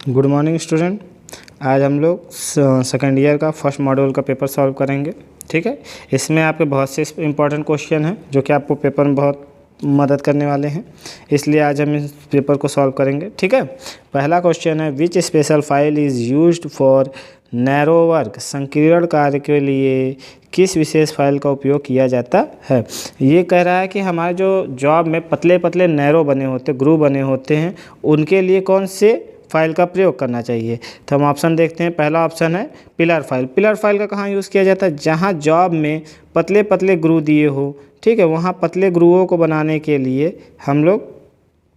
Good morning student. आज हम लोग सेकेंड ईयर का फर्स्ट मॉड्यूल का पेपर सॉल्व करेंगे। ठीक है, इसमें आपके बहुत से इंपॉर्टेंट क्वेश्चन हैं जो कि आपको पेपर में बहुत मदद करने वाले हैं, इसलिए आज हम इस पेपर को सॉल्व करेंगे। ठीक है, पहला क्वेश्चन है which special file is used for narrow work, संकीर्ण कार्य के लिए किस विशेष फाइल का उपयोग किया जाता है। ये कह रहा है कि हमारे जो जॉब में पतले पतले नैरो बने होते, ग्रुप बने होते हैं, उनके लिए कौन से फाइल का प्रयोग करना चाहिए। तो हम ऑप्शन देखते हैं। पहला ऑप्शन है पिलर फाइल। पिलर फाइल का कहाँ यूज़ किया जाता है, जहाँ जॉब में पतले पतले ग्रू दिए हो, ठीक है, वहाँ पतले ग्रूओं को बनाने के लिए हम लोग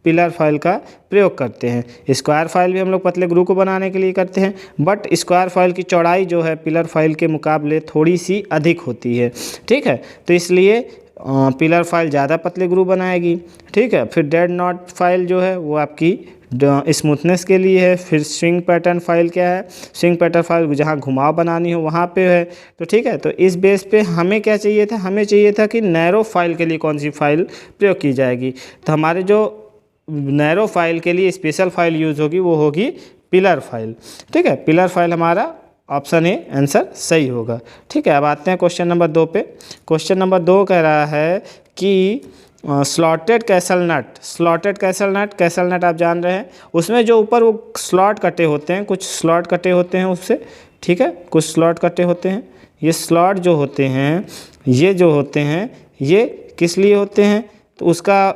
पिलर फाइल का प्रयोग करते हैं। स्क्वायर फाइल भी हम लोग पतले ग्रू को बनाने के लिए करते हैं, बट स्क्वायर फाइल की चौड़ाई जो है पिलर फाइल के मुकाबले थोड़ी सी अधिक होती है। ठीक है, तो इसलिए पिलर फाइल ज़्यादा पतले ग्रू बनाएगी। ठीक है, फिर डेड नॉट फाइल जो है वो आपकी स्मूथनेस के लिए है। फिर स्विंग पैटर्न फाइल क्या है, स्विंग पैटर्न फाइल जहाँ घुमाव बनानी हो वहाँ पे है। तो ठीक है, तो इस बेस पे हमें क्या चाहिए था, हमें चाहिए था कि नैरो फाइल के लिए कौन सी फाइल प्रयोग की जाएगी। तो हमारे जो नैरो फाइल के लिए स्पेशल फाइल यूज़ होगी वो होगी पिलर फाइल। ठीक है, पिलर फाइल हमारा ऑप्शन ए आंसर सही होगा। ठीक है, अब आते हैं क्वेश्चन नंबर 2 पे। क्वेश्चन नंबर 2 कह रहा है कि स्लॉटेड कैसल नट। स्लॉटेड कैसल नट आप जान रहे हैं, उसमें जो ऊपर वो स्लॉट कटे होते हैं, कुछ स्लॉट कटे होते हैं उससे। ठीक है, कुछ स्लॉट कटे होते हैं। ये स्लॉट जो होते हैं, ये जो होते हैं, ये किस लिए होते हैं, तो उसका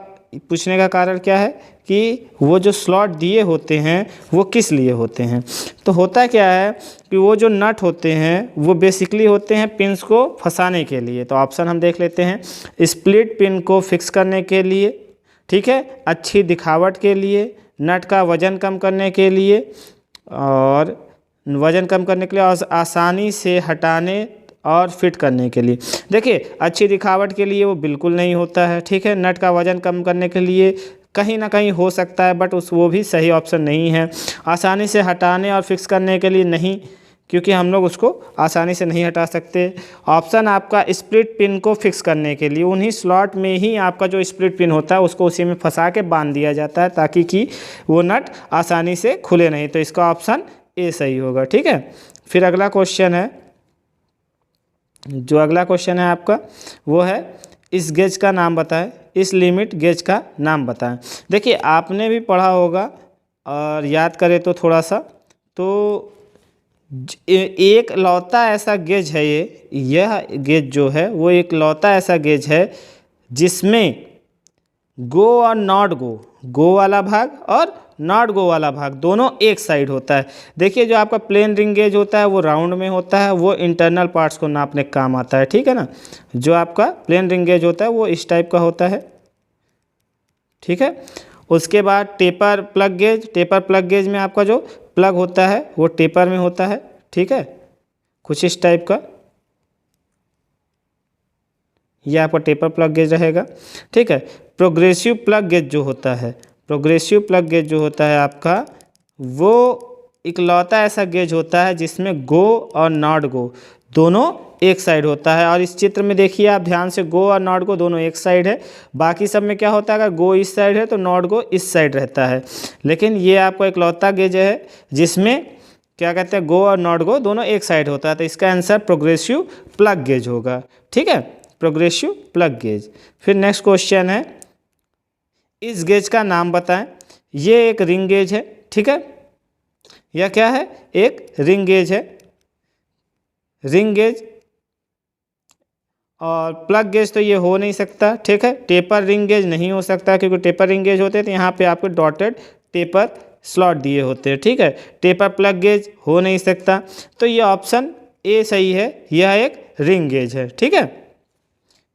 पूछने का कारण क्या है कि वो जो स्लॉट दिए होते हैं वो किस लिए होते हैं। तो होता क्या है कि वो जो नट होते हैं वो बेसिकली होते हैं पिन्स को फंसाने के लिए। तो ऑप्शन हम देख लेते हैं। स्प्लिट पिन को फिक्स करने के लिए, ठीक है, अच्छी दिखावट के लिए, नट का वज़न कम करने के लिए, और वज़न कम करने के लिए और आसानी से हटाने और फिट करने के लिए। देखिए, अच्छी दिखावट के लिए वो बिल्कुल नहीं होता है। ठीक है, नट का वज़न कम करने के लिए कहीं ना कहीं हो सकता है, बट वो भी सही ऑप्शन नहीं है। आसानी से हटाने और फिक्स करने के लिए नहीं, क्योंकि हम लोग उसको आसानी से नहीं हटा सकते। ऑप्शन आपका स्प्लिट पिन को फिक्स करने के लिए, उन्हीं स्लॉट में ही आपका जो स्प्लिट पिन होता है उसको उसी में फंसा के बांध दिया जाता है ताकि कि वो नट आसानी से खुले नहीं। तो इसका ऑप्शन ए सही होगा। ठीक है, फिर अगला क्वेश्चन है, जो अगला क्वेश्चन है आपका वो है इस गेज का नाम बताएं, इस लिमिट गेज का नाम बताएं। देखिए, आपने भी पढ़ा होगा और याद करें तो थोड़ा सा, तो एक लौता ऐसा गेज है यह गेज जो है वो एक लौता ऐसा गेज है जिसमें गो और नॉट गो, गो वाला भाग और नॉट गो वाला भाग दोनों एक साइड होता है। देखिए, जो आपका प्लेन रिंग गेज होता है वो राउंड में होता है, वो इंटरनल पार्ट्स को नापने का काम आता है। ठीक है ना, जो आपका प्लेन रिंग गेज होता है वो इस टाइप का होता है। ठीक है, उसके बाद taper plug gauge. Taper plug gauge में आपका जो प्लग होता है वो टेपर में होता है। ठीक है, कुछ इस टाइप का ये आपका टेपर प्लग गेज रहेगा। ठीक है, प्रोग्रेसिव प्लग गेज जो होता है, प्रोग्रेसिव प्लग गेज जो होता है आपका वो इकलौता ऐसा गेज होता है जिसमें गो और नॉट गो दोनों एक साइड होता है। और इस चित्र में देखिए आप ध्यान से, गो और नॉट गो दोनों एक साइड है। बाकी सब में क्या होता है, अगर गो इस साइड है तो नॉट गो इस साइड रहता है। लेकिन ये आपको इकलौता गेज है जिसमें क्या कहते हैं, गो और नॉट गो दोनों एक साइड होता है। तो इसका आंसर प्रोग्रेसिव प्लग गेज होगा। ठीक है, प्रोग्रेसिव प्लग गेज। फिर नेक्स्ट क्वेश्चन है इस गेज का नाम बताएं। ये एक रिंग गेज है। ठीक है, यह क्या है, एक रिंग गेज है, रिंग गेज। और प्लग गेज तो ये हो नहीं सकता। ठीक है, टेपर रिंग गेज नहीं हो सकता, क्योंकि टेपर रिंग गेज होते हैं तो यहाँ पे आपको डॉटेड टेपर स्लॉट दिए होते हैं। ठीक है, टेपर प्लग गेज हो नहीं सकता, तो ये ऑप्शन ए सही है, यह एक रिंग गेज है। ठीक है,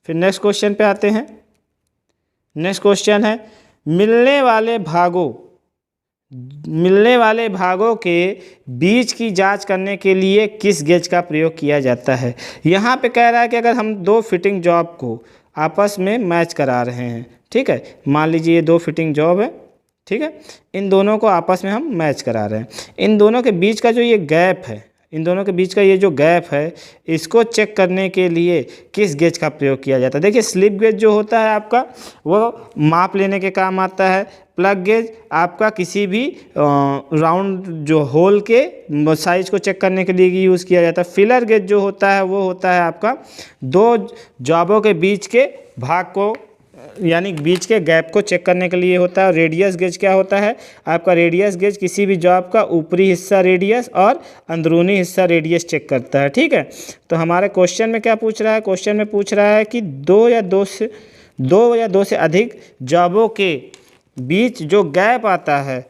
फिर नेक्स्ट क्वेश्चन पे आते हैं। नेक्स्ट क्वेश्चन है मिलने वाले भागों के बीच की जांच करने के लिए किस गेज का प्रयोग किया जाता है। यहाँ पे कह रहा है कि अगर हम दो फिटिंग जॉब को आपस में मैच करा रहे हैं, ठीक है, मान लीजिए ये दो फिटिंग जॉब है, ठीक है, इन दोनों को आपस में हम मैच करा रहे हैं, इन दोनों के बीच का जो ये गैप है, इन दोनों के बीच का ये जो गैप है, इसको चेक करने के लिए किस गेज का प्रयोग किया जाता है? देखिए, स्लिप गेज जो होता है आपका, वो माप लेने के काम आता है। प्लग गेज आपका किसी भी राउंड जो होल के साइज को चेक करने के लिए यूज़ किया जाता है। फिलर गेज जो होता है वो होता है आपका दो जॉबों के बीच के भाग को, यानी बीच के गैप को चेक करने के लिए होता है। रेडियस गेज क्या होता है? आपका रेडियस गेज किसी भी जॉब का ऊपरी हिस्सा रेडियस और अंदरूनी हिस्सा रेडियस चेक करता है। ठीक है, तो हमारे क्वेश्चन में क्या पूछ रहा है? क्वेश्चन में पूछ रहा है कि दो या दो से अधिक जॉबों के बीच जो गैप आता है,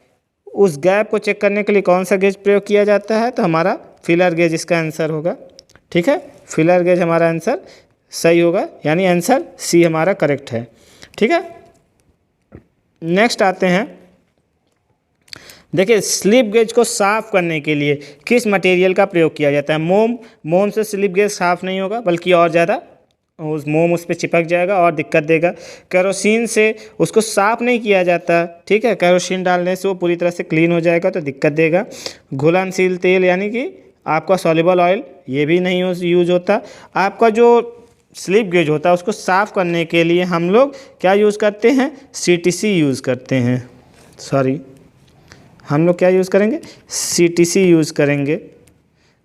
उस गैप को चेक करने के लिए कौन सा गेज प्रयोग किया जाता है? तो हमारा फिलर गेज इसका आंसर होगा। ठीक है, फिलर गेज हमारा आंसर सही होगा, यानी आंसर सी हमारा करेक्ट है। ठीक है, नेक्स्ट आते हैं। देखिए, स्लिप गेज को साफ करने के लिए किस मटेरियल का प्रयोग किया जाता है? मोम से स्लिप गेज साफ नहीं होगा, बल्कि और ज़्यादा मोम उस पर चिपक जाएगा और दिक्कत देगा। केरोसिन से उसको साफ नहीं किया जाता। ठीक है, केरोसिन डालने से वो पूरी तरह से क्लीन हो जाएगा तो दिक्कत देगा। घुलनशील तेल यानी कि आपका सॉल्युबल ऑयल, ये भी नहीं यूज होता। आपका जो स्लिप गेज होता है उसको साफ़ करने के लिए हम लोग क्या यूज़ करते हैं? CTC यूज़ करते हैं। हम लोग क्या यूज़ करेंगे? CTC यूज़ करेंगे।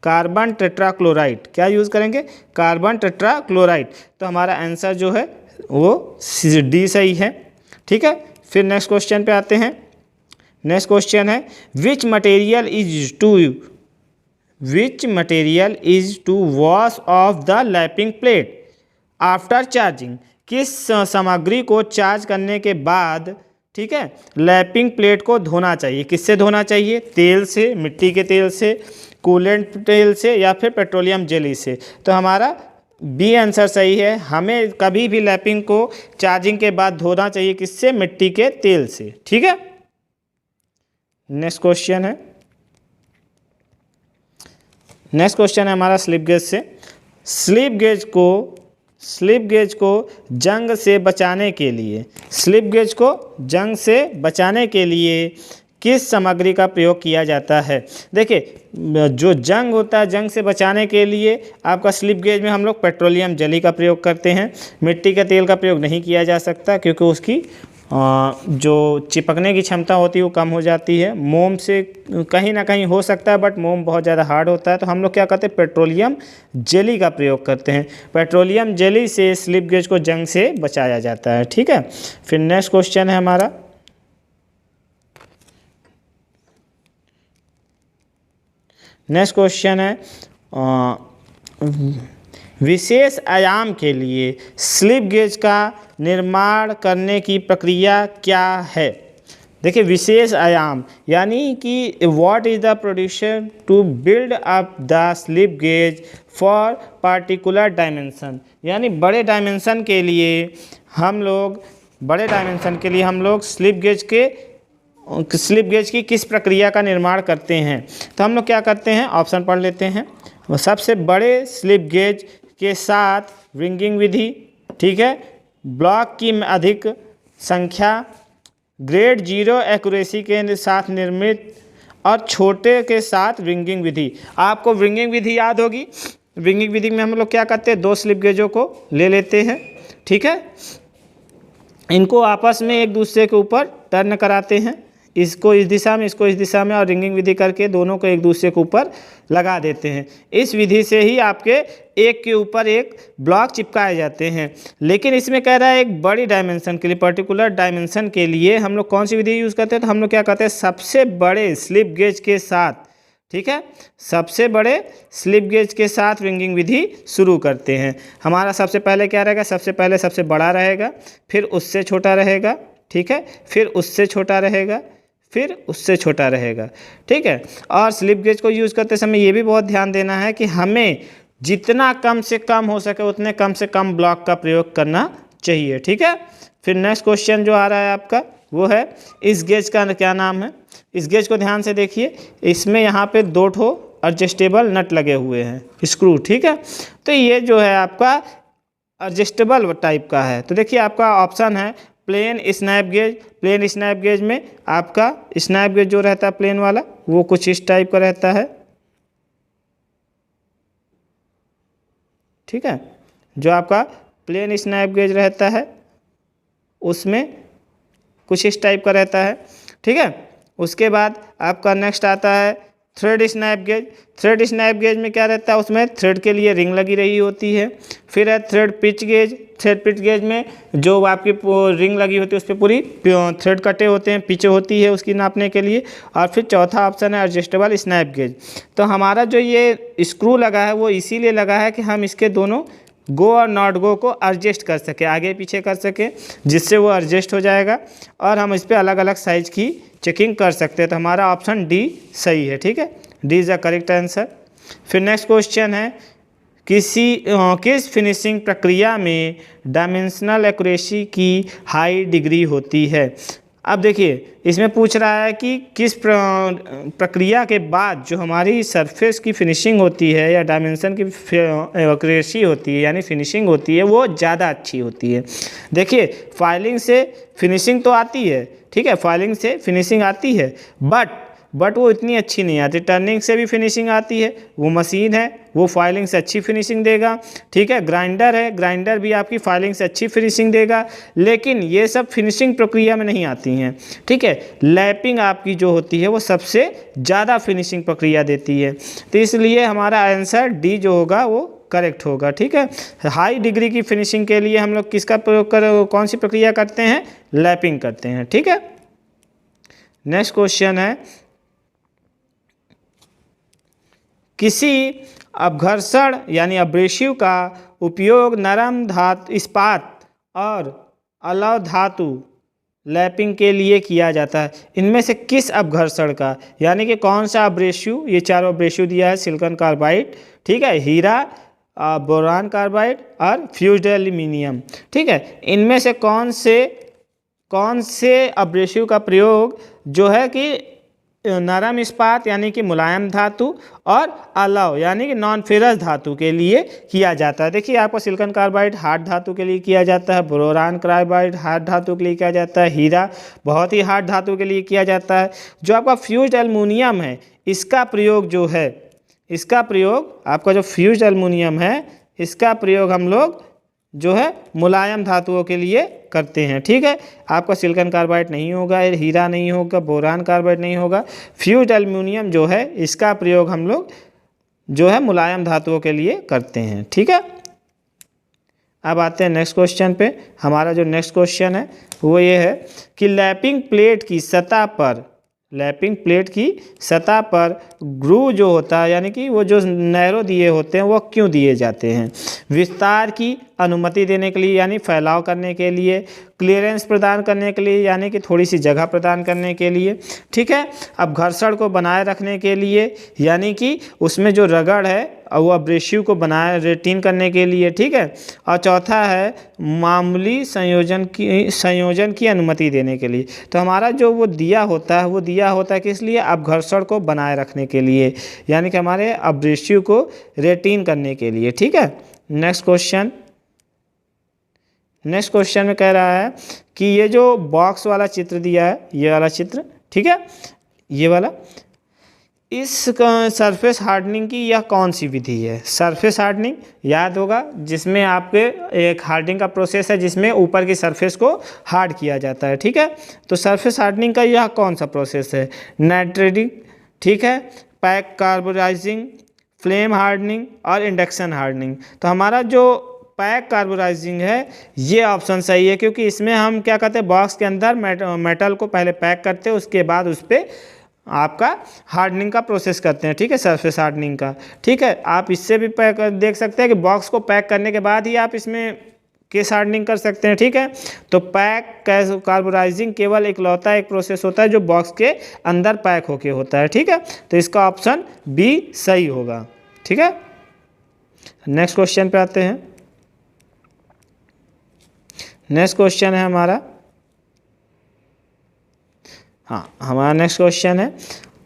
कार्बन टेट्राक्लोराइड क्या यूज़ करेंगे? Carbon tetrachloride. तो हमारा आंसर जो है वो D सही है। ठीक है, फिर नेक्स्ट क्वेश्चन पे आते हैं। नेक्स्ट क्वेश्चन है, which material is to wash off the lapping plate after charging? किस सामग्री को चार्ज करने के बाद, ठीक है, लैपिंग प्लेट को धोना चाहिए? किससे धोना चाहिए? तेल से, मिट्टी के तेल से, कूलेंट तेल से, या फिर पेट्रोलियम जेली से? तो हमारा बी आंसर सही है। हमें कभी भी लैपिंग को चार्जिंग के बाद धोना चाहिए, किससे? मिट्टी के तेल से। ठीक है, नेक्स्ट क्वेश्चन है हमारा स्लिप गेज से। स्लिप गेज को जंग से बचाने के लिए किस सामग्री का प्रयोग किया जाता है? देखिए, जो जंग होता है, जंग से बचाने के लिए आपका स्लिप गेज में हम लोग पेट्रोलियम जेली का प्रयोग करते हैं। मिट्टी के तेल का प्रयोग नहीं किया जा सकता, क्योंकि उसकी जो चिपकने की क्षमता होती है वो कम हो जाती है। मोम से कहीं ना कहीं हो सकता है, बट मोम बहुत ज़्यादा हार्ड होता है। तो हम लोग क्या करते हैं? पेट्रोलियम जेली का प्रयोग करते हैं। पेट्रोलियम जेली से स्लिप गेज को जंग से बचाया जाता है। ठीक है, फिर नेक्स्ट क्वेश्चन है हमारा। नेक्स्ट क्वेश्चन है, विशेष आयाम के लिए स्लिप गेज का निर्माण करने की प्रक्रिया क्या है? देखिए, विशेष आयाम यानी कि what is the producer to build up the slip gauge for particular dimension, यानी बड़े डायमेंशन के लिए हम लोग स्लिप गेज की किस प्रक्रिया का निर्माण करते हैं? तो हम लोग क्या करते हैं? ऑप्शन पढ़ लेते हैं। सबसे बड़े स्लिप गेज के साथ रिंगिंग विधि, ठीक है, ब्लॉक की अधिक संख्या, ग्रेड 0 एक्यूरेसी के साथ निर्मित, और छोटे के साथ रिंगिंग विधि। आपको रिंगिंग विधि याद होगी। रिंगिंग विधि में हम लोग क्या करते हैं? दो स्लिप गेजों को ले लेते हैं, ठीक है, इनको आपस में एक दूसरे के ऊपर टर्न कराते हैं, इसको इस दिशा में, इसको इस दिशा में, और रिंगिंग विधि करके दोनों को एक दूसरे के ऊपर लगा देते हैं। इस विधि से ही आपके एक के ऊपर एक ब्लॉक चिपकाए जाते हैं। लेकिन इसमें कह रहा है एक बड़ी डायमेंशन के लिए, पर्टिकुलर डायमेंशन के लिए हम लोग कौन सी विधि यूज़ करते हैं? तो हम लोग क्या करते हैं? सबसे बड़े स्लिप गेज के साथ, ठीक है, सबसे बड़े स्लिप गेज के साथ रिंगिंग विधि शुरू करते हैं। हमारा सबसे पहले क्या रहेगा? सबसे पहले सबसे बड़ा रहेगा, फिर उससे छोटा रहेगा, ठीक है, फिर उससे छोटा रहेगा, फिर उससे छोटा रहेगा, ठीक है। और स्लिप गेज को यूज़ करते समय ये भी बहुत ध्यान देना है कि हमें जितना कम से कम हो सके उतने कम से कम ब्लॉक का प्रयोग करना चाहिए, ठीक है। फिर नेक्स्ट क्वेश्चन जो आ रहा है आपका वो है, इस गेज का क्या नाम है? इस गेज को ध्यान से देखिए, इसमें यहाँ पे 2 ठो एडजस्टेबल नट लगे हुए हैं, स्क्रू, ठीक है। तो ये जो है आपका एडजस्टेबल टाइप का है। तो देखिए आपका ऑप्शन है plain snap gauge. Plain snap gauge में आपका स्नैप गेज जो रहता है प्लेन वाला, वो कुछ इस टाइप का रहता है, ठीक है। जो आपका प्लेन स्नैप गेज रहता है उसमें कुछ इस टाइप का रहता है, ठीक है। उसके बाद आपका नेक्स्ट आता है thread snap gauge. Thread snap gauge में क्या रहता है, उसमें थ्रेड के लिए रिंग लगी रही होती है। फिर है thread pitch gauge. Thread pitch gauge में जो आपकी रिंग लगी होती है उस पर पूरी थ्रेड कटे होते हैं, पिच होती है उसकी नापने के लिए। और फिर चौथा ऑप्शन है एडजस्टेबल स्नैप गेज। तो हमारा जो ये स्क्रू लगा है वो इसीलिए लगा है कि हम इसके दोनों गो और नॉट गो को एडजस्ट कर सके, आगे पीछे कर सके, जिससे वो एडजस्ट हो जाएगा और हम इस पर अलग अलग साइज की चेकिंग कर सकते हैं। तो हमारा ऑप्शन डी सही है, ठीक है। D is the correct answer. फिर नेक्स्ट क्वेश्चन है किस फिनिशिंग प्रक्रिया में डायमेंशनल एक्यूरेसी की हाई डिग्री होती है। अब देखिए इसमें पूछ रहा है कि किस प्रक्रिया के बाद जो हमारी सरफेस की फिनिशिंग होती है या डायमेंशन की एक्यूरेसी होती है यानी फिनिशिंग होती है वो ज़्यादा अच्छी होती है। देखिए फाइलिंग से फिनिशिंग तो आती है, ठीक है, फाइलिंग से फिनिशिंग आती है, बट वो इतनी अच्छी नहीं आती। टर्निंग से भी फिनिशिंग आती है, वो मशीन है वो फाइलिंग से अच्छी फिनिशिंग देगा, ठीक है। ग्राइंडर है, ग्राइंडर भी आपकी फाइलिंग से अच्छी फिनिशिंग देगा, लेकिन ये सब फिनिशिंग प्रक्रिया में नहीं आती हैं, ठीक है। लैपिंग आपकी जो होती है वो सबसे ज़्यादा फिनिशिंग प्रक्रिया देती है। तो इसलिए हमारा आंसर डी जो होगा वो करेक्ट होगा, ठीक है। हाई डिग्री की फिनिशिंग के लिए हम लोग किसका प्रयोग कौन सी प्रक्रिया करते हैं, लैपिंग करते हैं, ठीक है। नेक्स्ट क्वेश्चन है किसी अपघर्षण यानी अब्रेसिव का उपयोग नरम धातु इस्पात और अलौह धातु लैपिंग के लिए किया जाता है। इनमें से किस अपघर्षण का, यानी कि कौन सा अब्रेसिव, ये चारों अब्रेसिव दिया है, सिलिकॉन कार्बाइड, ठीक है, हीरा, बोरान कार्बाइड और फ्यूज्ड एल्यूमिनियम, ठीक है। इनमें से कौन से अब्रेसिव का प्रयोग जो है कि नरम इस्पात यानी कि मुलायम धातु और अलौह यानी कि नॉन फेरस धातु के लिए किया जाता है। देखिए आपको सिलिकॉन कार्बाइड हार्ड धातु के लिए किया जाता है, बोरान कार्बाइड हार्ड धातु के लिए किया जाता है, हीरा बहुत ही हार्ड धातु के लिए किया जाता है। जो आपका फ्यूज्ड एल्युमिनियम है इसका प्रयोग जो है, इसका प्रयोग आपका जो फ्यूज्ड एल्युमिनियम है इसका प्रयोग हम लोग जो है मुलायम धातुओं के लिए करते हैं, ठीक है। आपका सिलिकॉन कार्बाइड नहीं होगा, हीरा नहीं होगा, बोरान कार्बाइड नहीं होगा, फ्यूज्ड एल्युमिनियम जो है इसका प्रयोग हम लोग जो है मुलायम धातुओं के लिए करते हैं, ठीक है। अब आते हैं नेक्स्ट क्वेश्चन पे। हमारा जो नेक्स्ट क्वेश्चन है वो ये है कि लैपिंग प्लेट की सतह पर ग्रूव जो होता है यानी कि वो जो नैरो दिए होते हैं वो क्यों दिए जाते हैं। विस्तार की अनुमति देने के लिए यानी फैलाव करने के लिए, क्लियरेंस प्रदान करने के लिए यानी कि थोड़ी सी जगह प्रदान करने के लिए, ठीक है। अब घर्षण को बनाए रखने के लिए यानी कि उसमें जो रगड़ है और वो अब्रेसिव को बनाए रेटिन करने के लिए, ठीक है। और चौथा है मामूली संयोजन की अनुमति देने के लिए। तो हमारा जो वो दिया होता है किस लिए, अपघर्षण को बनाए रखने के लिए यानी कि हमारे अब्रेसिव को रेटिन करने के लिए, ठीक है। नेक्स्ट क्वेश्चन में कह रहा है कि ये जो बॉक्स वाला चित्र दिया है, ये वाला चित्र, ठीक है, ये वाला, इस सरफेस हार्डनिंग की यह कौन सी विधि है। सरफेस हार्डनिंग याद होगा, जिसमें आपके एक हार्डनिंग का प्रोसेस है जिसमें ऊपर की सरफेस को हार्ड किया जाता है, ठीक है। तो सरफेस हार्डनिंग का यह कौन सा प्रोसेस है, नाइट्रेटिंग, ठीक है, पैक कार्बोनाइजिंग, फ्लेम हार्डनिंग और इंडक्शन हार्डनिंग। तो हमारा जो पैक कार्बोनाइजिंग है ये ऑप्शन सही है, क्योंकि इसमें हम क्या करते हैं, बॉक्स के अंदर मेटल को पहले पैक करते हैं, उसके बाद उस पर आपका हार्डनिंग का प्रोसेस करते हैं, ठीक है, सरफेस हार्डनिंग का, ठीक है। आप इससे भी पैक देख सकते हैं कि बॉक्स को पैक करने के बाद ही आप इसमें केस हार्डनिंग कर सकते हैं, ठीक है। तो पैक कार्बोनाइजिंग केवल इकलौता एक प्रोसेस होता है जो बॉक्स के अंदर पैक होके होता है, ठीक है। तो इसका ऑप्शन बी सही होगा, ठीक है। नेक्स्ट क्वेश्चन पे आते हैं। नेक्स्ट क्वेश्चन है हमारा नेक्स्ट क्वेश्चन है,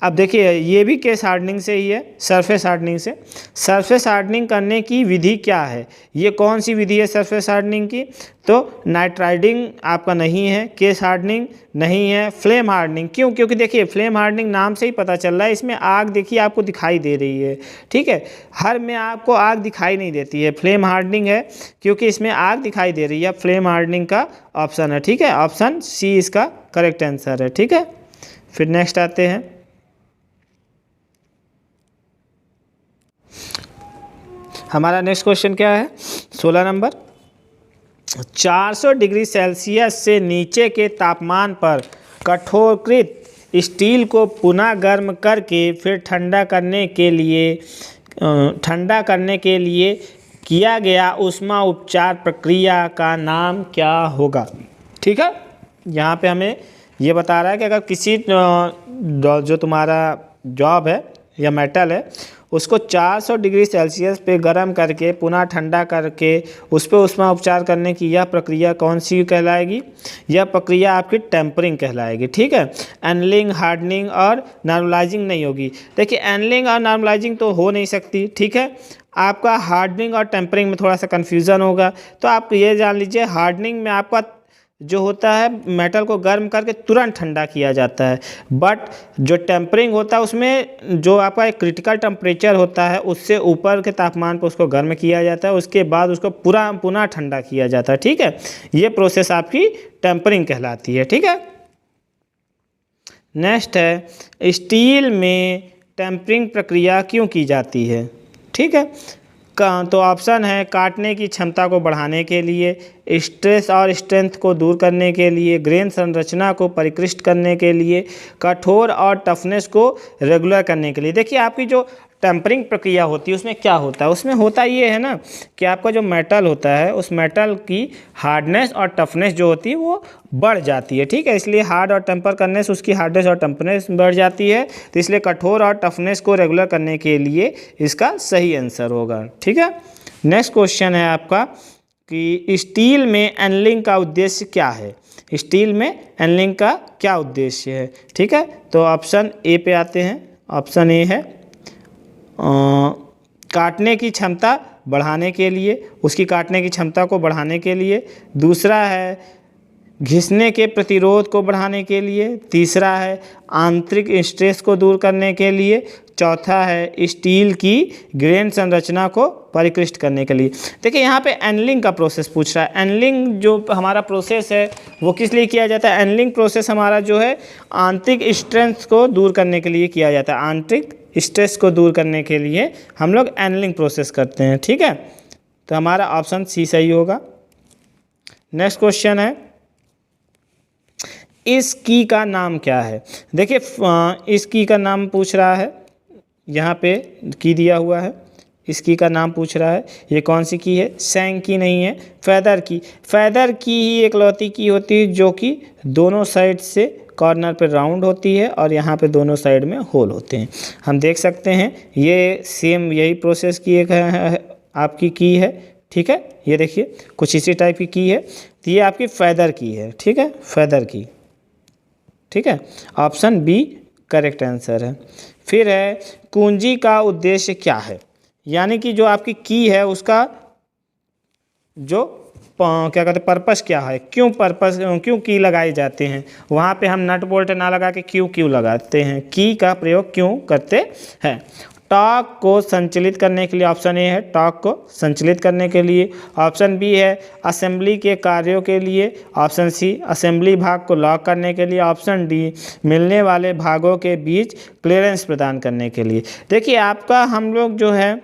अब देखिए ये भी केस हार्डनिंग से ही है, सरफेस हार्डनिंग से। सरफेस हार्डनिंग करने की विधि क्या है, ये कौन सी विधि है सरफेस हार्डनिंग की? तो नाइट्राइडिंग आपका नहीं है, केस हार्डनिंग नहीं है, फ्लेम हार्डनिंग। क्यों? क्योंकि देखिए फ्लेम हार्डनिंग नाम से ही पता चल रहा है, इसमें आग देखिए आपको दिखाई दे रही है, ठीक है। हर में आपको आग दिखाई नहीं देती है, फ्लेम हार्डनिंग है क्योंकि इसमें आग दिखाई दे रही है। फ्लेम हार्डनिंग का ऑप्शन है, ठीक है, ऑप्शन सी इसका करेक्ट आंसर है, ठीक है। फिर नेक्स्ट आते हैं, हमारा नेक्स्ट क्वेश्चन क्या है, 16 नंबर। 400 डिग्री सेल्सियस से नीचे के तापमान पर कठोरकृत स्टील को पुनः गर्म करके फिर ठंडा करने के लिए किया गया ऊष्मा उपचार प्रक्रिया का नाम क्या होगा? ठीक है, यहाँ पे हमें ये बता रहा है कि अगर किसी जो तुम्हारा जॉब है या मेटल है उसको 400 डिग्री सेल्सियस पे गर्म करके पुनः ठंडा करके उस पर ऊष्मा उपचार करने की यह प्रक्रिया कौन सी कहलाएगी? यह प्रक्रिया आपकी टेम्परिंग कहलाएगी, ठीक है। एनलिंग, हार्डनिंग और नॉर्मलाइजिंग नहीं होगी। देखिए एनलिंग और नॉर्मलाइजिंग तो हो नहीं सकती, ठीक है। आपका हार्डनिंग और टेम्परिंग में थोड़ा सा कन्फ्यूज़न होगा, तो आप ये जान लीजिए हार्डनिंग में आपका जो होता है मेटल को गर्म करके तुरंत ठंडा किया जाता है, बट जो टेम्परिंग होता है उसमें जो आपका एक क्रिटिकल टेम्परेचर होता है उससे ऊपर के तापमान पर उसको गर्म किया जाता है, उसके बाद उसको पूरा पुनः ठंडा किया जाता है, ठीक है। ये प्रोसेस आपकी टेम्परिंग कहलाती है, ठीक है। नेक्स्ट है, स्टील में टेम्परिंग प्रक्रिया क्यों की जाती है? ठीक है, तो ऑप्शन है काटने की क्षमता को बढ़ाने के लिए, स्ट्रेस और स्ट्रेंथ को दूर करने के लिए, ग्रेन संरचना को परिष्कृत करने के लिए, कठोर और टफनेस को रेगुलर करने के लिए। देखिए आपकी जो टेम्परिंग प्रक्रिया होती है उसमें क्या होता है, उसमें होता ये है ना कि आपका जो मेटल होता है उस मेटल की हार्डनेस और टफनेस जो होती है वो बढ़ जाती है, ठीक है। इसलिए हार्ड और टेम्पर करने से उसकी हार्डनेस और टफनेस बढ़ जाती है, तो इसलिए कठोर और टफनेस को रेगुलर करने के लिए इसका सही आंसर होगा, ठीक है। नेक्स्ट क्वेश्चन है आपका कि स्टील में एनलिंग का उद्देश्य क्या है? स्टील में एनलिंग का क्या उद्देश्य है? ठीक है, तो ऑप्शन ए पे आते हैं। ऑप्शन ए है काटने की क्षमता बढ़ाने के लिए, उसकी काटने की क्षमता को बढ़ाने के लिए। दूसरा है घिसने के प्रतिरोध को बढ़ाने के लिए। तीसरा है आंतरिक स्ट्रेस को दूर करने के लिए। चौथा है स्टील की ग्रेन संरचना को परिष्कृत करने के लिए। देखिए यहाँ पे एनलिंग का प्रोसेस पूछ रहा है। एनलिंग जो हमारा प्रोसेस है वो किस लिए किया जाता है? एनलिंग प्रोसेस हमारा जो है आंतरिक स्ट्रेस को दूर करने के लिए किया जाता है। आंतरिक स्ट्रेस को दूर करने के लिए हम लोग एनलिंग प्रोसेस करते हैं, ठीक है। तो हमारा ऑप्शन सी सही होगा। नेक्स्ट क्वेश्चन है, इस की का नाम क्या है? देखिए इस की का नाम पूछ रहा है, यहाँ पे की दिया हुआ है, इस की का नाम पूछ रहा है। ये कौन सी की है? सैंग की नहीं है, फैदर की। फैदर की ही एकलौती की होती है जो कि दोनों साइड से कॉर्नर पे राउंड होती है और यहाँ पे दोनों साइड में होल होते हैं। हम देख सकते हैं ये सेम यही प्रोसेस की एक है, आपकी की है, ठीक है। ये देखिए कुछ इसी टाइप की है, तो ये आपकी फैदर की है, ठीक है, फैदर की, ठीक है। ऑप्शन बी करेक्ट आंसर है। फिर है कुंजी का उद्देश्य क्या है? यानी कि जो आपकी की है उसका जो क्या कहते हैं पर्पस क्या है, क्यों की लगाए जाते हैं? वहाँ पे हम नट बोल्ट ना लगा के क्यों लगाते हैं, की का प्रयोग क्यों करते हैं? टॉर्क को संचालित करने के लिए, ऑप्शन ए है टॉर्क को संचालित करने के लिए। ऑप्शन बी है असेंबली के कार्यों के लिए। ऑप्शन सी असेंबली भाग को लॉक करने के लिए। ऑप्शन डी मिलने वाले भागों के बीच क्लियरेंस प्रदान करने के लिए। देखिए आपका हम लोग जो है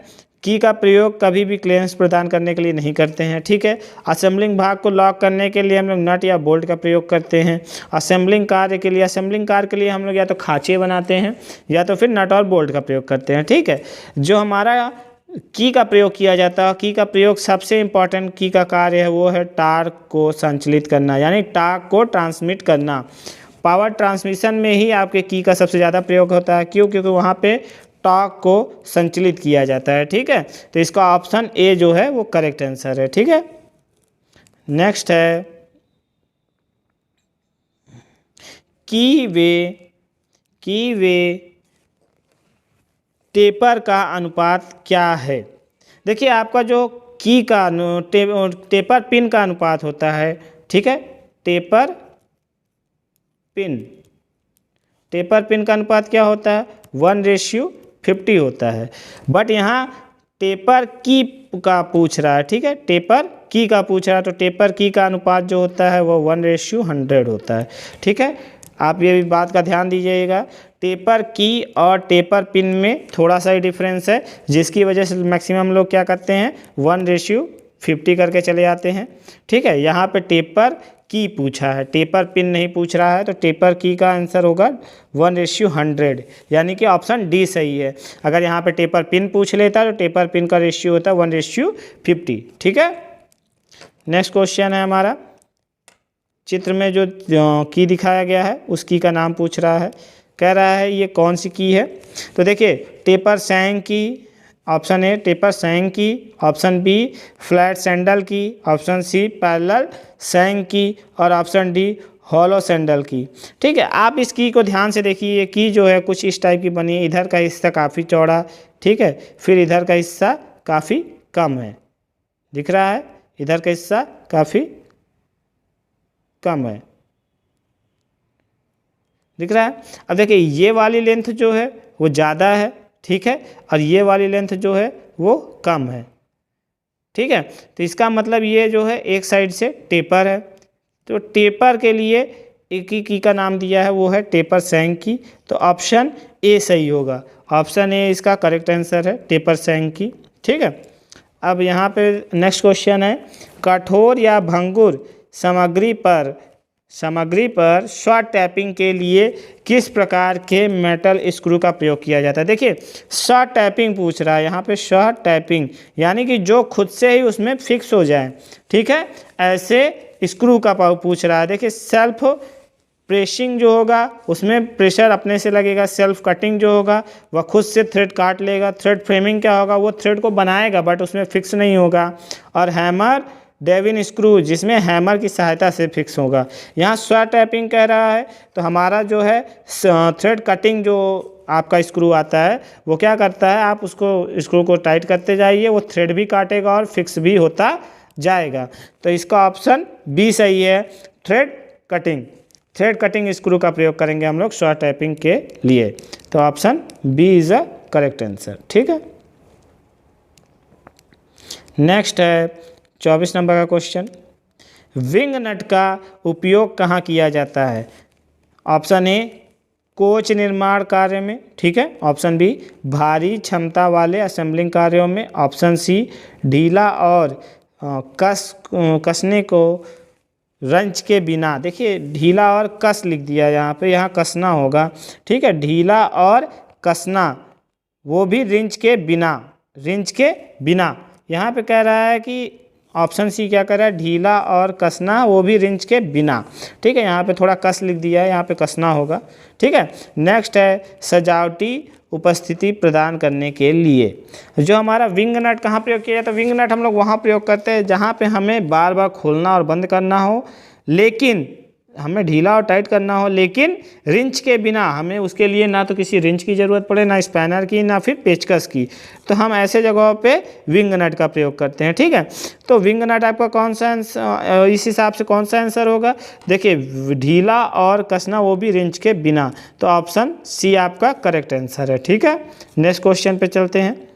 की का प्रयोग कभी भी क्लियरेंस प्रदान करने के लिए नहीं करते हैं, ठीक है। असेंबलिंग भाग को लॉक करने के लिए हम लोग नट या बोल्ट का प्रयोग करते हैं। असेंबलिंग कार्य के लिए हम लोग या तो खाँचे बनाते हैं या तो फिर नट और बोल्ट का प्रयोग करते हैं, ठीक है। जो हमारा की का प्रयोग किया जाता है, की का प्रयोग सबसे इम्पॉर्टेंट की का कार्य है वो है टार्क को संचालित करना, यानी टार्क को ट्रांसमिट करना। पावर ट्रांसमिशन में ही आपके की का सबसे ज़्यादा प्रयोग होता है। क्यों? क्योंकि वहाँ पे टॉर्क को संचालित किया जाता है, ठीक है। तो इसका ऑप्शन ए जो है वो करेक्ट आंसर है, ठीक है। नेक्स्ट है की वे टेपर का अनुपात क्या है। देखिए आपका जो की का टेपर पिन का अनुपात होता है, ठीक है, टेपर पिन का अनुपात क्या होता है, 1:50 होता है। बट यहाँ टेपर की का पूछ रहा है, ठीक है, टेपर की का पूछ रहा है, तो टेपर की का अनुपात जो होता है वो 1:100 होता है, ठीक है। आप ये भी बात का ध्यान दीजिएगा, टेपर की और टेपर पिन में थोड़ा सा ही डिफरेंस है, जिसकी वजह से मैक्सिमम लोग क्या करते हैं 1:50 करके चले जाते हैं, ठीक है। यहाँ पे टेपर की पूछा है, टेपर पिन नहीं पूछ रहा है, तो टेपर की का आंसर होगा 1:100, यानी कि ऑप्शन डी सही है। अगर यहाँ पे टेपर पिन पूछ लेता तो टेपर पिन का रेशियो होता 1:50, ठीक है। नेक्स्ट क्वेश्चन है हमारा, चित्र में जो की दिखाया गया है उस की का नाम पूछ रहा है, कह रहा है ये कौन सी की है। तो देखिए टेपर सैंग की, ऑप्शन ए टेपर सैंग की, ऑप्शन बी फ्लैट सैंडल की, ऑप्शन सी पैरेलल सैंग की और ऑप्शन डी हॉलो सैंडल की, ठीक है। आप इस की को ध्यान से देखिए, ये की जो है कुछ इस टाइप की बनी है, इधर का हिस्सा काफ़ी चौड़ा, ठीक है, फिर इधर का हिस्सा काफ़ी कम है, दिख रहा है, इधर का हिस्सा काफ़ी कम है, दिख रहा है। अब देखिए ये वाली लेंथ जो है वो ज़्यादा है, ठीक है, और ये वाली लेंथ जो है वो कम है, ठीक है। तो इसका मतलब ये जो है एक साइड से टेपर है, तो टेपर के लिए एक ही की का नाम दिया है वो है टेपर सैंग की, तो ऑप्शन ए सही होगा, ऑप्शन ए इसका करेक्ट आंसर है, टेपर सैंग की, ठीक है। अब यहाँ पे नेक्स्ट क्वेश्चन है, कठोर या भंगुर सामग्री पर शॉर्ट टैपिंग के लिए किस प्रकार के मेटल स्क्रू का प्रयोग किया जाता है। देखिए शॉर्ट टैपिंग पूछ रहा है, यहाँ पे शॉर्ट टैपिंग यानी कि जो खुद से ही उसमें फिक्स हो जाए, ठीक है, ऐसे स्क्रू का पूछ रहा है। देखिए सेल्फ प्रेसिंग जो होगा उसमें प्रेशर अपने से लगेगा, सेल्फ कटिंग जो होगा वह खुद से थ्रेड काट लेगा, थ्रेड फ्रेमिंग क्या होगा, वो थ्रेड को बनाएगा बट उसमें फिक्स नहीं होगा, और हैमर डेविन स्क्रू जिसमें हैमर की सहायता से फिक्स होगा। यहाँ शॉर्ट टैपिंग कह रहा है, तो हमारा जो है थ्रेड कटिंग जो आपका स्क्रू आता है वो क्या करता है, आप उसको स्क्रू को टाइट करते जाइए, वो थ्रेड भी काटेगा और फिक्स भी होता जाएगा। तो इसका ऑप्शन बी सही है, थ्रेड कटिंग स्क्रू का प्रयोग करेंगे हम लोग शॉर्ट टैपिंग के लिए, तो option B is a correct answer, ठीक है। नेक्स्ट है 24 नंबर का क्वेश्चन, विंग नट का उपयोग कहाँ किया जाता है। ऑप्शन ए कोच निर्माण कार्य में, ठीक है, ऑप्शन बी भारी क्षमता वाले असेंबलिंग कार्यों में, ऑप्शन सी ढीला और कसने को रंच के बिना, देखिए ढीला और कस लिख दिया यहाँ पे, यहाँ कसना होगा, ठीक है, ढीला और कसना वो भी रिंच के बिना, यहाँ पे कह रहा है कि ऑप्शन सी क्या कर रहा है, ढीला और कसना वो भी रिंच के बिना, ठीक है, यहाँ पे थोड़ा कस लिख दिया है, यहाँ पे कसना होगा, ठीक है। नेक्स्ट है सजावटी उपस्थिति प्रदान करने के लिए, जो हमारा विंग नट कहाँ प्रयोग किया जाता है। विंग नट हम लोग वहाँ प्रयोग करते हैं जहाँ पे हमें बार बार खोलना और बंद करना हो, लेकिन हमें ढीला और टाइट करना हो, लेकिन रिंच के बिना, हमें उसके लिए ना तो किसी रिंच की ज़रूरत पड़े, ना स्पैनर की, ना फिर पेचकस की, तो हम ऐसे जगहों पे विंग नट का प्रयोग करते हैं, ठीक है। तो विंग नट आपका कौन सा आंसर, इस हिसाब से कौन सा आंसर होगा, देखिए ढीला और कसना वो भी रिंच के बिना, तो ऑप्शन सी आपका करेक्ट आंसर है, ठीक है। नेक्स्ट क्वेश्चन पे चलते हैं,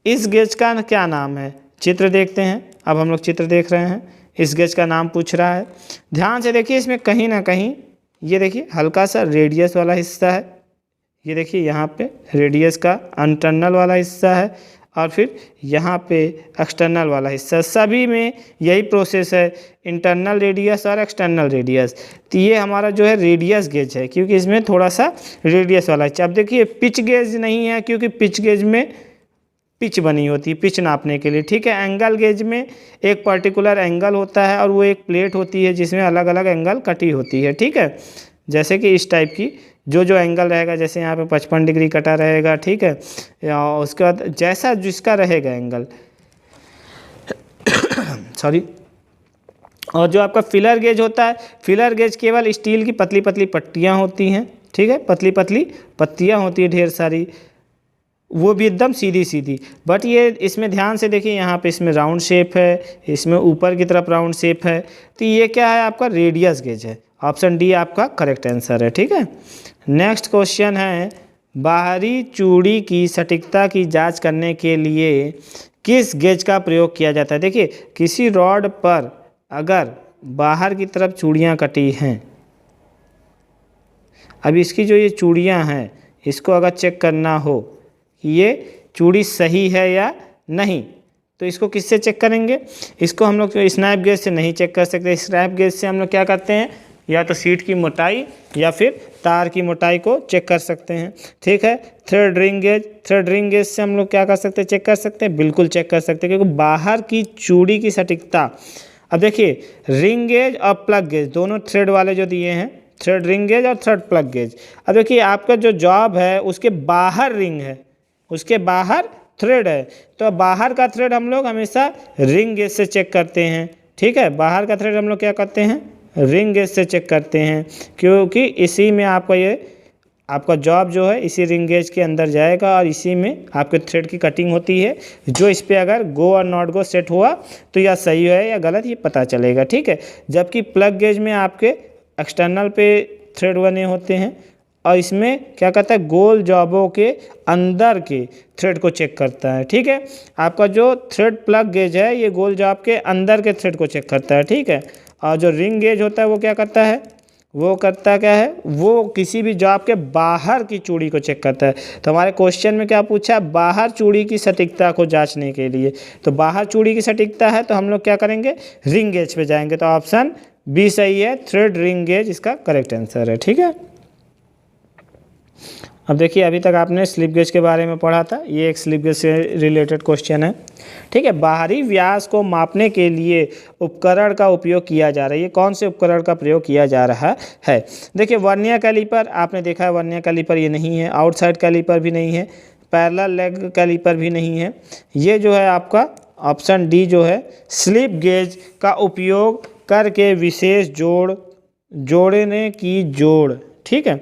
इस गेज का क्या नाम है। चित्र देखते हैं, अब हम लोग चित्र देख रहे हैं, इस गेज का नाम पूछ रहा है, ध्यान से देखिए, इसमें कहीं ना कहीं ये देखिए हल्का सा रेडियस वाला हिस्सा है, ये देखिए यहाँ पे रेडियस का इंटरनल वाला हिस्सा है, और फिर यहाँ पे एक्सटर्नल वाला हिस्सा, सभी में यही प्रोसेस है, इंटरनल रेडियस और एक्सटर्नल रेडियस। तो ये हमारा जो है रेडियस गेज है, क्योंकि इसमें थोड़ा सा रेडियस वाला है। अब देखिए पिच गेज नहीं है, क्योंकि पिच गेज में पिच बनी होती है पिच नापने के लिए, ठीक है। एंगल गेज में एक पर्टिकुलर एंगल होता है और वो एक प्लेट होती है जिसमें अलग अलग एंगल कटी होती है, ठीक है, जैसे कि इस टाइप की जो एंगल रहेगा, जैसे यहाँ पे 55 डिग्री कटा रहेगा, ठीक है, उसके बाद जैसा जिसका रहेगा एंगल सॉरी। और जो आपका फिलर गेज होता है, फिलर गेज केवल स्टील की पतली पतली पट्टियाँ होती हैं, ठीक है, पतली पतली पत्तियाँ होती है ढेर सारी, वो भी एकदम सीधी सीधी। बट ये इसमें ध्यान से देखिए, यहाँ पे इसमें राउंड शेप है, इसमें ऊपर की तरफ राउंड शेप है, तो ये क्या है आपका रेडियस गेज है। ऑप्शन डी आपका करेक्ट आंसर है। ठीक है, नेक्स्ट क्वेश्चन है, बाहरी चूड़ी की सटीकता की जांच करने के लिए किस गेज का प्रयोग किया जाता है। देखिए, किसी रॉड पर अगर बाहर की तरफ चूड़ियाँ कटी हैं, अब इसकी जो ये चूड़ियाँ हैं, इसको अगर चेक करना हो कि ये चूड़ी सही है या नहीं, तो इसको किससे चेक करेंगे? इसको हम लोग स्नैप गेज से नहीं चेक कर सकते। स्नैप गेज से हम लोग क्या करते हैं, या तो शीट की मोटाई या फिर तार की मोटाई को चेक कर सकते हैं। ठीक है, थ्रेड रिंग गेज से हम लोग क्या कर सकते हैं, चेक कर सकते हैं, बिल्कुल चेक कर सकते हैं, क्योंकि बाहर की चूड़ी की सटीकता। अब देखिए, रिंग गेज और प्लग गेज दोनों थ्रेड वाले जो दिए हैं, थ्रेड रिंग गेज और थ्रेड प्लग गेज। अब देखिए, आपका जो जॉब है उसके बाहर रिंग है, उसके बाहर थ्रेड है, तो बाहर का थ्रेड हम लोग हमेशा रिंग गेज से चेक करते हैं। ठीक है, बाहर का थ्रेड हम लोग क्या करते हैं, रिंग गेज से चेक करते हैं, क्योंकि इसी में आपका ये आपका जॉब जो है इसी रिंग गेज के अंदर जाएगा और इसी में आपके थ्रेड की कटिंग होती है। जो इस पर अगर गो और नॉट गो सेट हुआ तो या सही है या गलत, ये पता चलेगा। ठीक है, जबकि प्लग गेज में आपके एक्सटर्नल पे थ्रेड बने होते हैं और इसमें क्या करता है, गोल जॉबों के अंदर के थ्रेड को चेक करता है। ठीक है, आपका जो थ्रेड प्लग गेज है ये गोल जॉब के अंदर के थ्रेड को चेक करता है। ठीक है, और जो रिंग गेज होता है वो क्या करता है, वो करता क्या है, वो किसी भी जॉब के बाहर की चूड़ी को चेक करता है। तो हमारे क्वेश्चन में क्या पूछा है, बाहर चूड़ी की सटीकता को जांचने के लिए। तो बाहर चूड़ी की सटीकता है तो हम लोग क्या करेंगे, रिंग गेज पे जाएंगे। तो ऑप्शन बी सही है, थ्रेड रिंग गेज इसका करेक्ट आंसर है। ठीक है, अब देखिए, अभी तक आपने स्लिप गेज के बारे में पढ़ा था, ये एक स्लिप गेज से रिलेटेड क्वेश्चन है। ठीक है, बाहरी व्यास को मापने के लिए उपकरण का उपयोग किया जा रहा है। ये कौन से उपकरण का प्रयोग किया जा रहा है? देखिए, वर्नियर कैलीपर आपने देखा है, वर्नियर कैलीपर ये नहीं है, आउटसाइड कैलीपर भी नहीं है, पैरेलल लेग कैलीपर भी नहीं है। ये जो है आपका ऑप्शन डी जो है, स्लिप गेज का उपयोग करके विशेष जोड़ने की जोड़। ठीक है,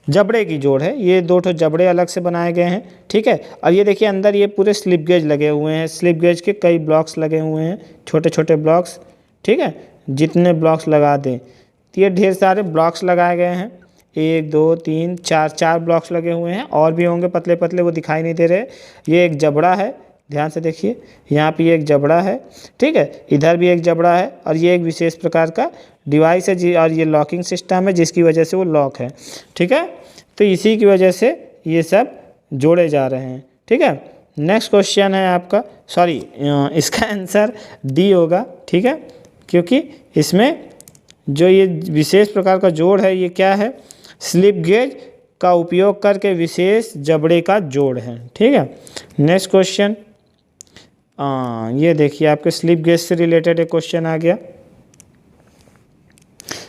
जबड़े की जोड़ है, ये दो ठो जबड़े अलग से बनाए गए हैं। ठीक है, और ये देखिए अंदर ये पूरे स्लिप गेज लगे हुए हैं, स्लिप गेज के कई ब्लॉक्स लगे हुए हैं, छोटे छोटे ब्लॉक्स। ठीक है, जितने ब्लॉक्स लगा दें, तो ये ढेर सारे ब्लॉक्स लगाए गए हैं, 1 2 3 4 ब्लॉक्स लगे हुए हैं, और भी होंगे पतले पतले, वो दिखाई नहीं दे रहे। ये एक जबड़ा है, ध्यान से देखिए, यहाँ पे एक जबड़ा है। ठीक है, इधर भी एक जबड़ा है, और ये एक विशेष प्रकार का डिवाइस है जी, और ये लॉकिंग सिस्टम है जिसकी वजह से वो लॉक है। ठीक है, तो इसी की वजह से ये सब जोड़े जा रहे हैं। ठीक है, नेक्स्ट क्वेश्चन है आपका, सॉरी इसका आंसर डी होगा। ठीक है, क्योंकि इसमें जो ये विशेष प्रकार का जोड़ है ये क्या है, स्लिप गेज का उपयोग करके विशेष जबड़े का जोड़ है। ठीक है, नेक्स्ट क्वेश्चन, ये देखिए आपके स्लिप गेज से रिलेटेड एक क्वेश्चन आ गया,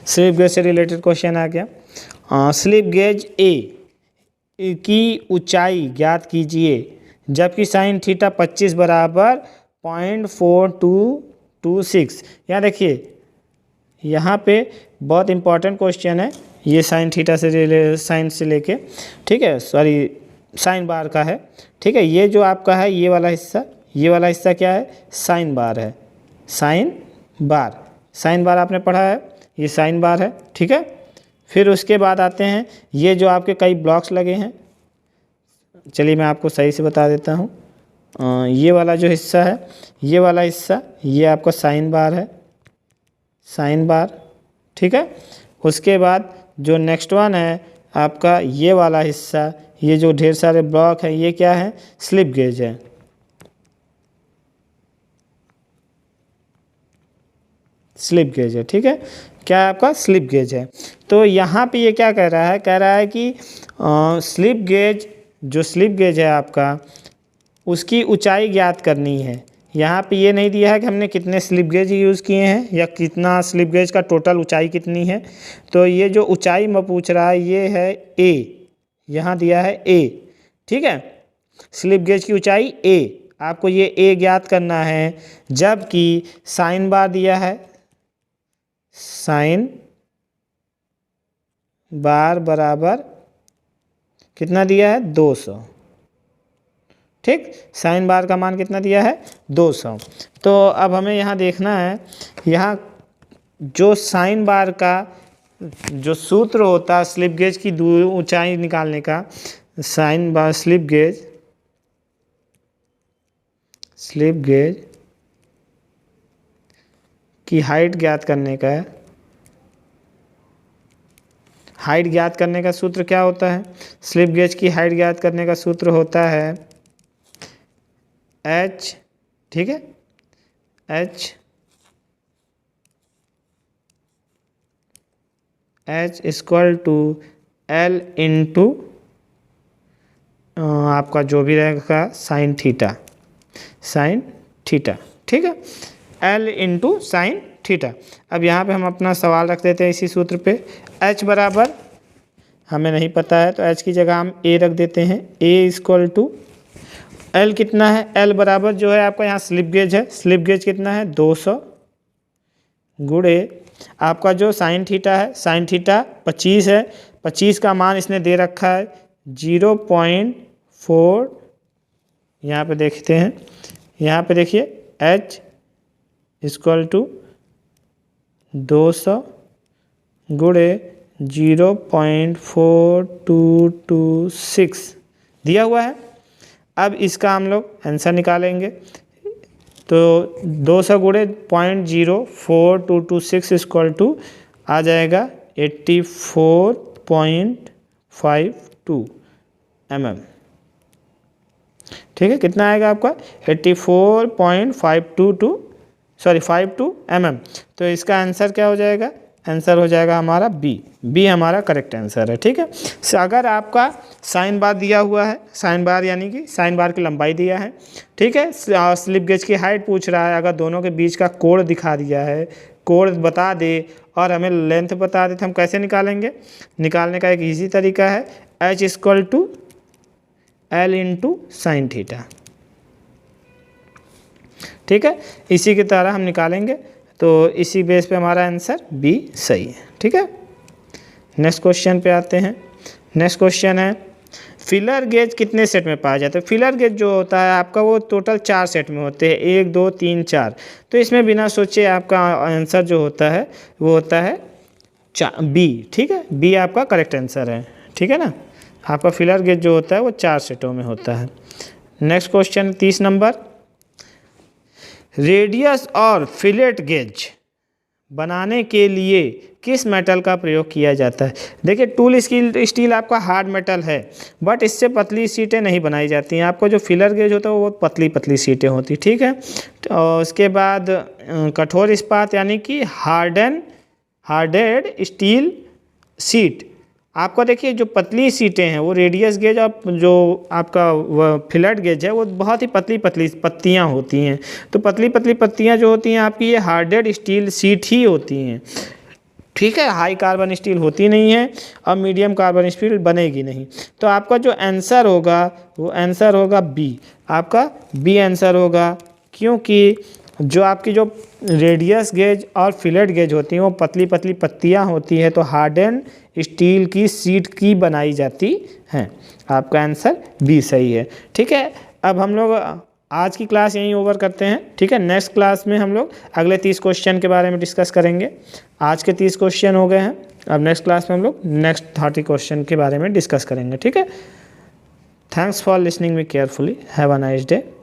स्लिप गेज से रिलेटेड क्वेश्चन आ गया। स्लिप गेज ए की ऊंचाई ज्ञात कीजिए जबकि साइन थीटा 25 बराबर 0.4226। यहाँ देखिए, यहाँ पे बहुत इंपॉर्टेंट क्वेश्चन है, ये साइन थीटा से साइन से लेके, ठीक है, सॉरी साइन बार का है। ठीक है, ये जो आपका है ये वाला हिस्सा क्या है, साइन बार है, साइन बार आपने पढ़ा है, ये साइन बार है। ठीक है, फिर उसके बाद आते हैं ये जो आपके कई ब्लॉक्स लगे हैं, चलिए मैं आपको सही से बता देता हूँ। ये वाला जो हिस्सा है, ये वाला हिस्सा, ये आपका साइन बार है, साइन बार। ठीक है, उसके बाद जो नेक्स्ट वन है आपका ये वाला हिस्सा, ये जो ढेर सारे ब्लॉक हैं ये क्या है, स्लिप गेज है। स्लिप गेज है। ठीक है, क्या है आपका, स्लिप गेज है। तो यहाँ पे ये क्या कह रहा है, कि स्लिप गेज, जो स्लिप गेज है आपका, उसकी ऊंचाई ज्ञात करनी है। यहाँ पे ये नहीं दिया है कि हमने कितने स्लिप गेज यूज़ किए हैं या कितना स्लिप गेज का टोटल ऊंचाई कितनी है। तो ये जो ऊंचाई में पूछ रहा है ये है ए, यहाँ दिया है ए। ठीक है, स्लिप गेज की ऊंचाई ए, आपको ये ए ज्ञात करना है, जबकि साइन बार दिया है, साइन बार बराबर कितना दिया है, 200। ठीक। साइन बार का मान कितना दिया है 200। तो अब हमें यहाँ देखना है, यहाँ जो साइन बार का जो सूत्र होता है स्लिप गेज की ऊंचाई निकालने का, साइन बार स्लिप गेज की हाइट ज्ञात करने का है। हाइट ज्ञात करने का सूत्र क्या होता है? स्लिप गेज की हाइट ज्ञात करने का सूत्र होता है h, ठीक है, h equal to L into आपका जो भी रहेगा साइन थीटा, ठीक है, L इंटू साइन थीटा। अब यहाँ पे हम अपना सवाल रख देते हैं इसी सूत्र पे। h बराबर हमें नहीं पता है तो h की जगह हम a रख देते हैं। a इक्वल टू L कितना है? L बराबर जो है आपका यहाँ स्लिप गेज है, स्लिप गेज कितना है 200 गुणे आपका जो साइन थीटा है, साइन थीटा 25 है, 25 का मान इसने दे रखा है 0.4। यहाँ पे देखते हैं, यहाँ पे देखिए h इक्वल टू 200 गुणे 0.4226 दिया हुआ है। अब इसका हम लोग आंसर निकालेंगे तो 200 गुणे 0.04226 इक्वल टू आ जाएगा 84.52 mm। ठीक है, कितना आएगा आपका 52 mm। तो इसका आंसर क्या हो जाएगा? आंसर हो जाएगा हमारा बी हमारा करेक्ट आंसर है। ठीक है, अगर आपका साइन बार दिया हुआ है, साइन बार यानी कि साइन बार की लंबाई दिया है, ठीक है, स्लिप गेज की हाइट पूछ रहा है, अगर दोनों के बीच का कोण दिखा दिया है, कोण बता दे और हमें लेंथ बता दे तो हम कैसे निकालेंगे? निकालने का एक इजी तरीका है h equal to L into sine theta. ठीक है, इसी की तरह हम निकालेंगे तो इसी बेस पे हमारा आंसर बी सही है। ठीक है, नेक्स्ट क्वेश्चन पे आते हैं। नेक्स्ट क्वेश्चन है फिलर गेज कितने सेट में पाया जाता है? फिलर गेज जो होता है आपका वो टोटल 4 सेट में होते हैं, 1 2 3 4। तो इसमें बिना सोचे आपका आंसर जो होता है वो होता है बी। ठीक है, बी आपका करेक्ट आंसर है। ठीक है ना, आपका फिलर गेज जो होता है वो 4 सेटों में होता है। नेक्स्ट क्वेश्चन 30 नंबर, रेडियस और फिलेट गेज बनाने के लिए किस मेटल का प्रयोग किया जाता है? देखिए टूल स्टील आपका हार्ड मेटल है, बट इससे पतली सीटें नहीं बनाई जाती हैं। आपको जो फिलर गेज होता है वो पतली पतली सीटें होती, ठीक है। और उसके बाद कठोर इस्पात यानी कि हार्डेड स्टील सीट। आपको देखिए जो पतली सीटें हैं वो रेडियस गेज और जो आपका फिलट गेज है वो बहुत ही पतली पतली पत्तियां होती हैं। तो पतली पतली पत्तियां जो होती हैं आपकी ये हार्डेड स्टील सीट ही होती हैं। ठीक है, हाई कार्बन स्टील होती नहीं है और मीडियम कार्बन स्टील बनेगी नहीं। तो आपका जो आंसर होगा वो आंसर होगा बी। आपका बी आंसर होगा, क्योंकि जो आपकी जो रेडियस गेज और फिलेट गेज होती हैं वो पतली पतली पत्तियां होती है, तो हार्डन स्टील की सीट की बनाई जाती हैं। आपका आंसर बी सही है। ठीक है, अब हम लोग आज की क्लास यहीं ओवर करते हैं। ठीक है, नेक्स्ट क्लास में हम लोग अगले 30 क्वेश्चन के बारे में डिस्कस करेंगे। आज के 30 क्वेश्चन हो गए हैं, अब नेक्स्ट क्लास में हम लोग नेक्स्ट 30 क्वेश्चन के बारे में डिस्कस करेंगे। ठीक है, thanks for listening me carefully, have a nice day.